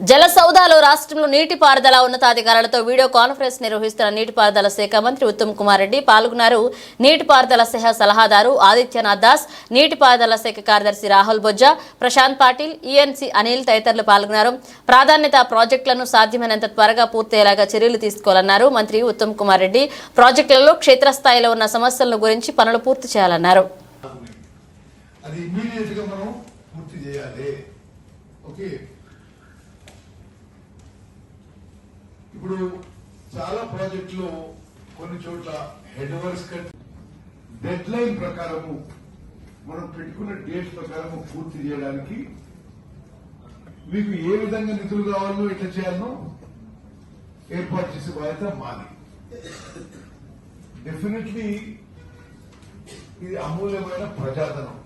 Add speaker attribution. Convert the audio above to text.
Speaker 1: జల సౌదాలో రాష్ట్రంలో నీటిపారుదల ఉన్నతాధికారులతో వీడియో కాన్ఫరెన్స్ నిర్వహిస్తున్న నీటిపారుదల శాఖ మంత్రి ఉత్తమ్ కుమార్ రెడ్డి పాల్గొన్నారు. నీటిపారుదల శాఖ సలహాదారు ఆదిత్యనాథ్ దాస్, నీటిపారుదల శాఖ కార్యదర్శి రాహుల్ బొజ్జా, ప్రశాంత్ పాటిల్, ఈఎన్సీ అనిల్ తదితరులు పాల్గొన్నారు. ప్రాధాన్యత ప్రాజెక్టులను సాధ్యమైనంత త్వరగా పూర్తయ్యేలాగా చర్యలు తీసుకోవాలన్నారు. మంత్రి ఉత్తమ్ కుమార్ రెడ్డి ప్రాజెక్టులలో క్షేత్రస్థాయిలో ఉన్న సమస్యలను గురించి పనులు పూర్తి చేయాలన్నారు.
Speaker 2: ఇప్పుడు చాలా ప్రాజెక్టులు కొన్ని చోట్ల హెడ్ వర్క్స్ డెడ్ లైన్ ప్రకారము మనం పెట్టుకున్న డేట్స్ ప్రకారము పూర్తి చేయడానికి మీకు ఏ విధంగా నిధులు కావాలో ఎట్లా చేయాలనో ఏర్పాటు చేసే బాధ్యత మాది. డెఫినెట్లీ ఇది అమూల్యమైన ప్రజాధనం.